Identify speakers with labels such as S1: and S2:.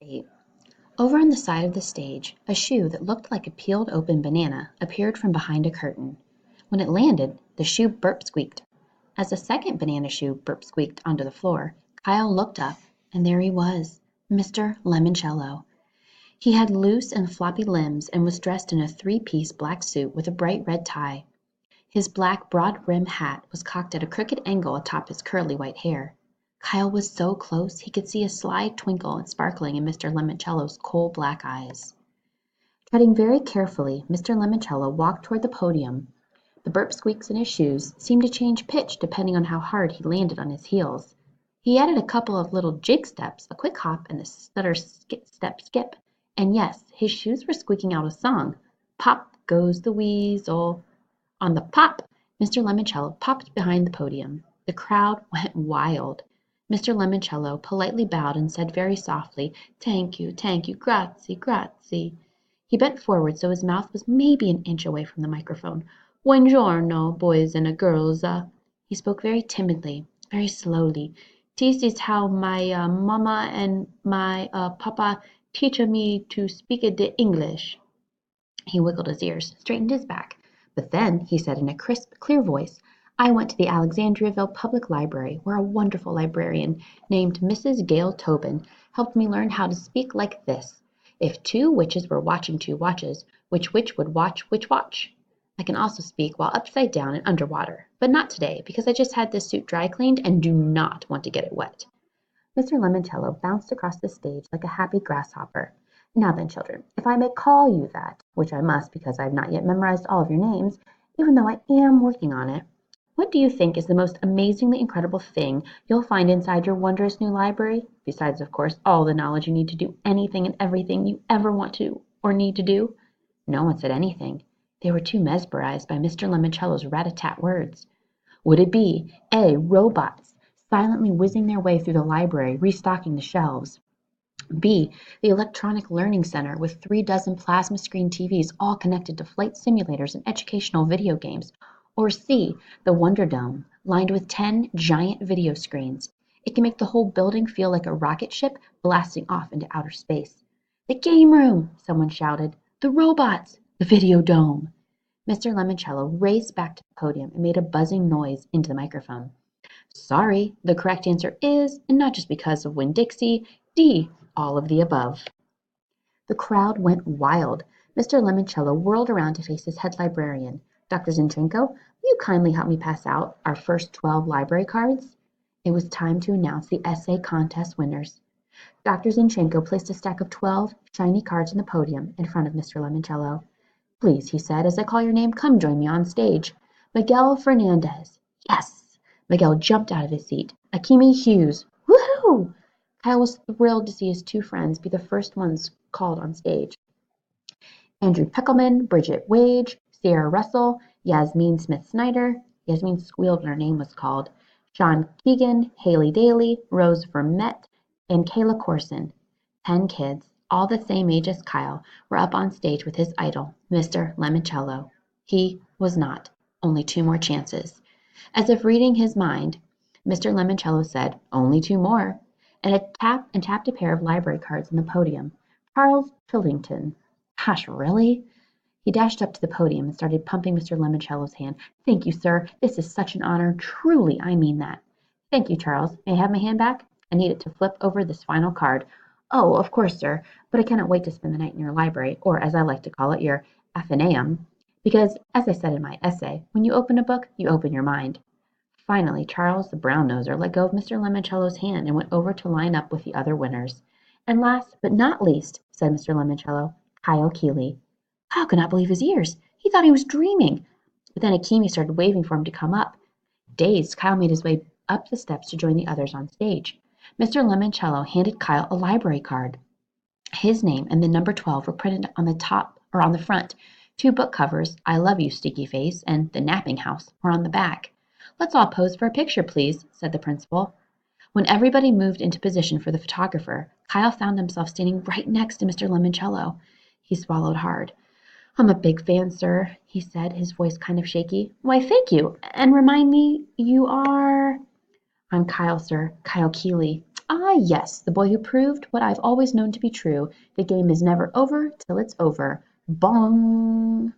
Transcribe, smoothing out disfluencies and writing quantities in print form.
S1: 8. Over on the side of the stage, a shoe that looked like a peeled open banana appeared from behind a curtain. When it landed, the shoe burp squeaked. As a second banana shoe burp squeaked onto the floor, Kyle looked up, and there he was, Mr. Lemoncello. He had loose and floppy limbs and was dressed in a three-piece black suit with a bright red tie. His black broad-brimmed hat was cocked at a crooked angle atop his curly white hair. Kyle was so close he could see a sly twinkle and sparkling in Mr. Lemoncello's coal-black eyes. Treading very carefully, Mr. Lemoncello walked toward the podium. The burp squeaks in his shoes seemed to change pitch depending on how hard he landed on his heels. He added a couple of little jig steps, a quick hop, and a stutter step skip. And yes, his shoes were squeaking out a song. Pop goes the weasel. On the pop, Mr. Lemoncello popped behind the podium. The crowd went wild. Mr. Lemoncello politely bowed and said very softly, tank you, grazie, grazie. He bent forward so his mouth was maybe an inch away from the microphone. Buongiorno, boys and girls. He spoke very timidly, very slowly. This is how my mama and my papa teach me to speak the English. He wiggled his ears, straightened his back. But then he said in a crisp, clear voice, I went to the Alexandriaville Public Library, where a wonderful librarian named Mrs. Gail Tobin helped me learn how to speak like this. If two witches were watching two watches, which witch would watch which watch? I can also speak while upside down and underwater, but not today because I just had this suit dry cleaned and do not want to get it wet. Mr. Lemoncello bounced across the stage like a happy grasshopper. Now then, children, if I may call you that, which I must because I have not yet memorized all of your names, even though I am working on it, what do you think is the most amazingly incredible thing you'll find inside your wondrous new library? Besides, of course, all the knowledge you need to do anything and everything you ever want to or need to do? No one said anything. They were too mesmerized by Mr. Lemoncello's rat-a-tat words. Would it be A. Robots, silently whizzing their way through the library, restocking the shelves? B. The Electronic Learning Center with 36 plasma screen TVs all connected to flight simulators and educational video games? Or C. The Wonder Dome, lined with 10 giant video screens. It can make the whole building feel like a rocket ship blasting off into outer space. The game room, someone shouted. The robots, the video dome. Mr. Lemoncello raced back to the podium and made a buzzing noise into the microphone. Sorry, the correct answer is, and not just because of Winn-Dixie, D. All of the above. The crowd went wild. Mr. Lemoncello whirled around to face his head librarian. Dr. Zinchenko, will you kindly help me pass out our first 12 library cards? It was time to announce the essay contest winners. Dr. Zinchenko placed a stack of 12 shiny cards on the podium in front of Mr. Lemoncello. Please, he said, as I call your name, come join me on stage. Miguel Fernandez. Yes! Miguel jumped out of his seat. Akimi Hughes. Woohoo! Kyle was thrilled to see his two friends be the first ones called on stage. Andrew Peckelman, Bridget Wage, Sierra Russell, Yasmin Smith-Snyder, Yasmin squealed when her name was called, Sean Keegan, Haley Daly, Rose Vermette, and Kayla Corson. 10 kids, all the same age as Kyle, were up on stage with his idol, Mr. Lemoncello. He was not. Only 2 more chances. As if reading his mind, Mr. Lemoncello said, only 2 more, and tapped a pair of library cards on the podium. Charles Tillington. Gosh, really? He dashed up to the podium and started pumping Mr. Lemoncello's hand. Thank you, sir. This is such an honor. Truly, I mean that. Thank you, Charles. May I have my hand back? I need it to flip over this final card. Oh, of course, sir. But I cannot wait to spend the night in your library, or as I like to call it, your Athenaeum. Because, as I said in my essay, when you open a book, you open your mind. Finally, Charles the brown-noser let go of Mr. Lemoncello's hand and went over to line up with the other winners. And last but not least, said Mr. Lemoncello, Kyle Keeley. Kyle could not believe his ears. He thought he was dreaming. But then Akimi started waving for him to come up. Dazed, Kyle made his way up the steps to join the others on stage. Mr. Lemoncello handed Kyle a library card. His name and the number 12 were printed on the top or on the front. 2 book covers, I Love You, Sticky Face, and The Napping House, were on the back. Let's all pose for a picture, please, said the principal. When everybody moved into position for the photographer, Kyle found himself standing right next to Mr. Lemoncello. He swallowed hard. I'm a big fan, sir, he said, his voice kind of shaky. Why, thank you. And remind me, you are... I'm Kyle, sir. Kyle Keeley. Ah, yes, the boy who proved what I've always known to be true. The game is never over till it's over. Bong!